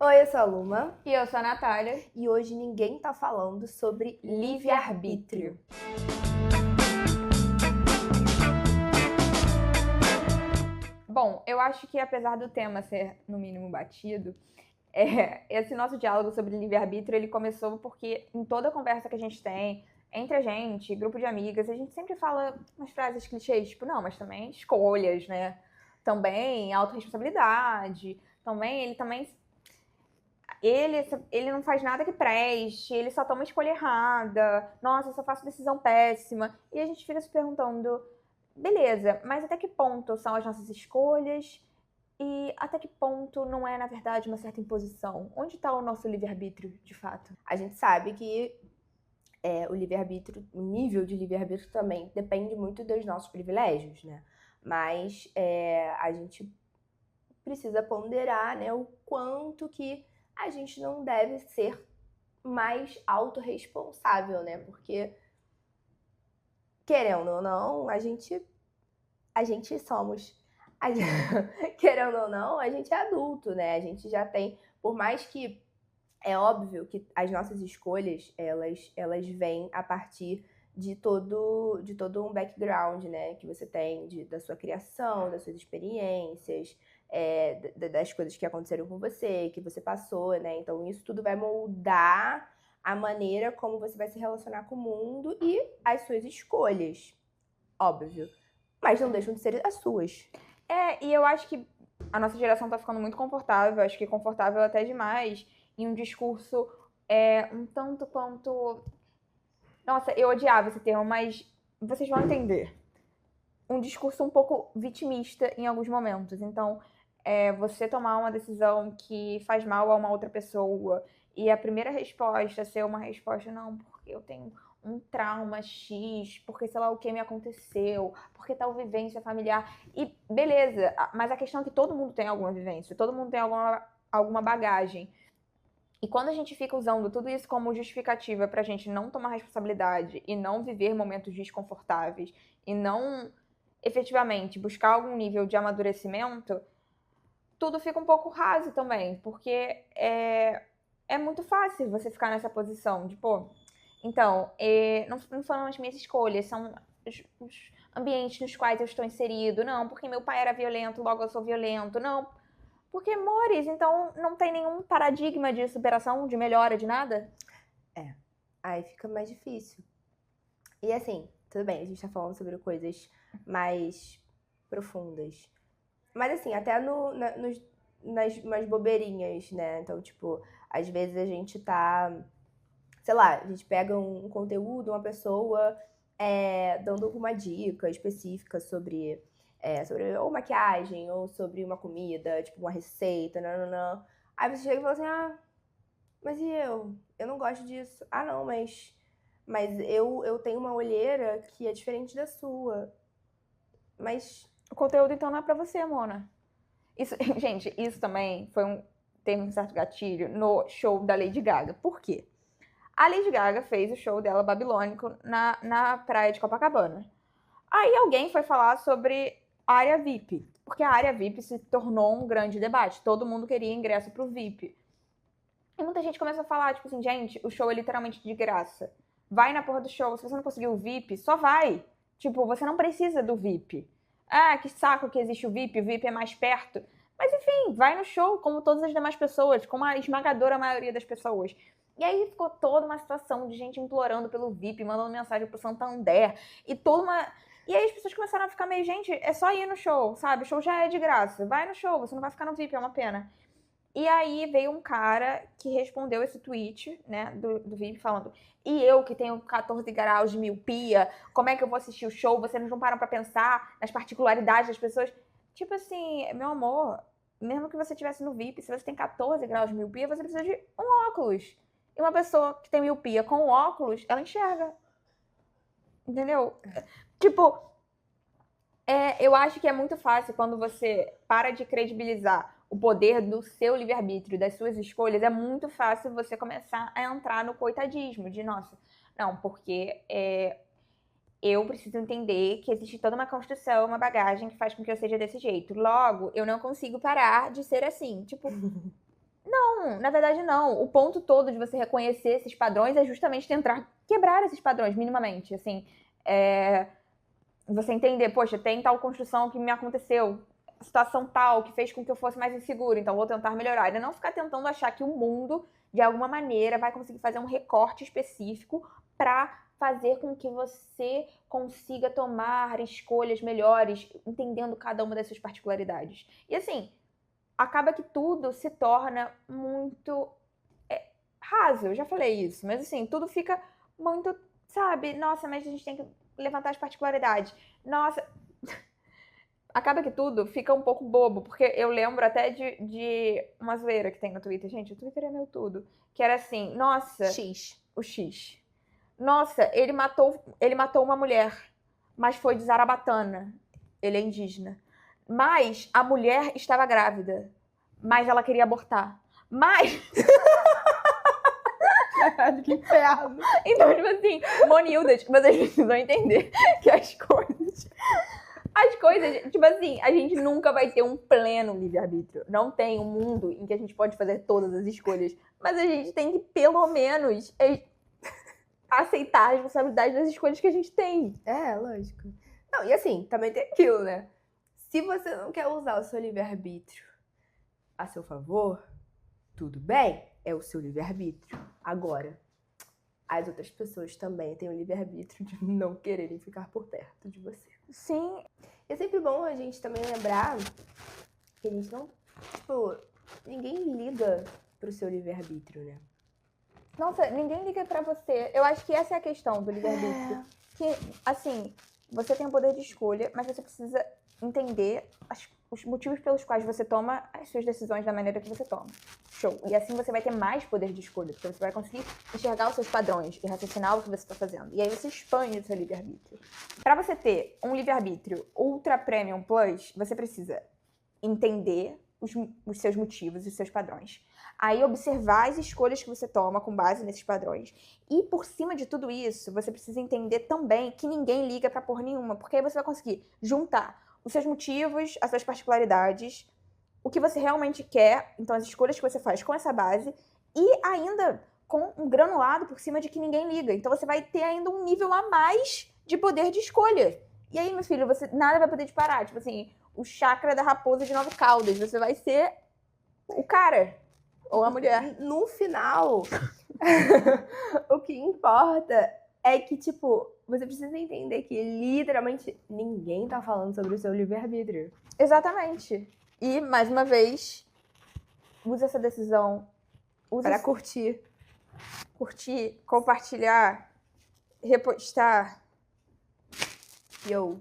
Oi, eu sou a Luma E eu sou a Natália. e hoje ninguém tá falando sobre livre-arbítrio. Bom, eu acho que apesar do tema ser, no mínimo, batido, esse nosso diálogo sobre livre-arbítrio, ele começou porque em toda conversa que a gente tem, entre a gente, grupo de amigas, a gente sempre fala umas frases clichês, tipo, não, mas também escolhas, né? Também autorresponsabilidade, ele não faz nada que preste, ele só toma escolha errada, nossa, eu só faço decisão péssima. E a gente fica se perguntando, beleza, mas até que ponto são as nossas escolhas e até que ponto não é, na verdade, uma certa imposição? Onde está o nosso livre-arbítrio, de fato? A gente sabe que o livre-arbítrio, o nível de livre-arbítrio também depende muito dos nossos privilégios, né? Mas a gente precisa ponderar, né, o quanto que a gente não deve ser mais autorresponsável, né? Porque, querendo ou não, a gente somos. Querendo ou não, a gente é adulto, né? A gente já tem, por mais que é óbvio que as nossas escolhas, elas vêm a partir de todo um background, né? Que você tem da sua criação, das suas experiências, das coisas que aconteceram com você, que você passou, né? Então isso tudo vai moldar a maneira como você vai se relacionar com o mundo e as suas escolhas, óbvio. Mas não deixam de ser as suas. E eu acho que a nossa geração tá ficando muito confortável, acho que confortável até demais, em um discurso um tanto quanto. Nossa, eu odiava esse termo, mas vocês vão entender. Um discurso um pouco vitimista em alguns momentos. Então, você tomar uma decisão que faz mal a uma outra pessoa e a primeira resposta ser uma resposta, não, porque eu tenho um trauma X, porque sei lá o que me aconteceu, porque tal vivência familiar. E beleza, mas a questão é que todo mundo tem alguma vivência, todo mundo tem alguma bagagem. E quando a gente fica usando tudo isso como justificativa pra gente não tomar responsabilidade e não viver momentos desconfortáveis e não efetivamente buscar algum nível de amadurecimento, tudo fica um pouco raso também, porque é muito fácil você ficar nessa posição de, pô, então, não foram as minhas escolhas, são os ambientes nos quais eu estou inserido, não, porque meu pai era violento, logo eu sou violento, não, porque mores, então não tem nenhum paradigma de superação, de melhora, de nada? Aí fica mais difícil. E assim, tudo bem, a gente tá falando sobre coisas mais profundas. Mas assim, até nas bobeirinhas, né? Então, tipo, às vezes a gente tá, sei lá, a gente pega um conteúdo, uma pessoa dando alguma dica específica sobre ou maquiagem, ou sobre uma comida, tipo uma receita, não. Aí você chega e fala assim, mas e eu? Eu não gosto disso. Ah, não, mas eu tenho uma olheira que é diferente da sua. Mas O conteúdo, então, não é pra você, Mona. Isso, gente, isso também teve um certo gatilho no show da Lady Gaga. Por quê? A Lady Gaga fez o show dela babilônico na praia de Copacabana. Aí alguém foi falar sobre a área VIP, porque a área VIP se tornou um grande debate. Todo mundo queria ingresso pro VIP. E muita gente começou a falar, tipo assim, gente, o show é literalmente de graça. Vai na porra do show. Se você não conseguir o VIP, só vai. Tipo, você não precisa do VIP. Ah, que saco que existe o VIP é mais perto. Mas enfim, vai no show, como todas as demais pessoas, como a esmagadora maioria das pessoas. E aí ficou toda uma situação de gente implorando pelo VIP, mandando mensagem pro Santander, e toda uma. E aí as pessoas começaram a ficar meio, gente, é só ir no show, sabe? O show já é de graça. Vai no show, você não vai ficar no VIP, é uma pena. E aí veio um cara que respondeu esse tweet, né, do VIP, falando: e eu que tenho 14 graus de miopia, como é que eu vou assistir o show? Vocês não param pra pensar nas particularidades das pessoas? Tipo assim, meu amor, mesmo que você estivesse no VIP, se você tem 14 graus de miopia, você precisa de um óculos. E uma pessoa que tem miopia com óculos, ela enxerga. Entendeu? Tipo, eu acho que é muito fácil quando você para de credibilizar o poder do seu livre-arbítrio, das suas escolhas, é muito fácil você começar a entrar no coitadismo, de nossa, não, porque eu preciso entender que existe toda uma construção, uma bagagem que faz com que eu seja desse jeito. Logo, eu não consigo parar de ser assim. Tipo, Não, na verdade não. O ponto todo de você reconhecer esses padrões é justamente tentar quebrar esses padrões, minimamente. Assim, você entender, poxa, tem tal construção que me aconteceu, situação tal que fez com que eu fosse mais inseguro, então vou tentar melhorar. E não ficar tentando achar que o mundo, de alguma maneira, vai conseguir fazer um recorte específico para fazer com que você consiga tomar escolhas melhores, entendendo cada uma das suas particularidades. E assim, acaba que tudo se torna muito raso, eu já falei isso, mas assim, tudo fica muito, sabe, nossa, mas a gente tem que levantar as particularidades. Nossa, acaba que tudo fica um pouco bobo, porque eu lembro até de uma zoeira que tem no Twitter. Gente, o Twitter é meu tudo. Que era assim, nossa... O X. Nossa, ele matou uma mulher, mas foi de Zarabatana. Ele é indígena. Mas a mulher estava grávida, mas ela queria abortar. Mas... Que inferno. Então, tipo assim, Monildas, vocês precisam entender que as coisas, tipo assim, a gente nunca vai ter um pleno livre-arbítrio. Não tem um mundo em que a gente pode fazer todas as escolhas. Mas a gente tem que, pelo menos, aceitar a responsabilidade das escolhas que a gente tem. É, lógico. Não, e assim, também tem aquilo, né? Se você não quer usar o seu livre-arbítrio a seu favor, tudo bem, é o seu livre-arbítrio. Agora, as outras pessoas também têm o livre-arbítrio de não quererem ficar por perto de você. Sim. É sempre bom a gente também lembrar que a gente não... Tipo, ninguém liga pro seu livre-arbítrio, né? Nossa, ninguém liga pra você. Eu acho que essa é a questão do livre-arbítrio. Que, assim, você tem o poder de escolha, mas você precisa entender os motivos pelos quais você toma as suas decisões da maneira que você toma. Show. E assim você vai ter mais poder de escolha, porque você vai conseguir enxergar os seus padrões e raciocinar o que você está fazendo. E aí você expande o seu livre-arbítrio. Para você ter um livre-arbítrio Ultra Premium Plus, você precisa entender os seus motivos e os seus padrões. Aí observar as escolhas que você toma com base nesses padrões. E por cima de tudo isso, você precisa entender também que ninguém liga pra porra nenhuma, porque aí você vai conseguir juntar os seus motivos, as suas particularidades, o que você realmente quer, então as escolhas que você faz com essa base, e ainda com um granulado por cima de que ninguém liga. Então você vai ter ainda um nível a mais de poder de escolha. E aí, meu filho, nada vai poder te parar. Tipo assim, o chakra da raposa de 9 caudas. Você vai ser o cara. Ou a mulher. No final, o que importa é que, tipo, você precisa entender que literalmente ninguém tá falando sobre o seu livre-arbítrio. Exatamente. E, mais uma vez, use essa decisão. Para curtir, compartilhar, repostar. Yo.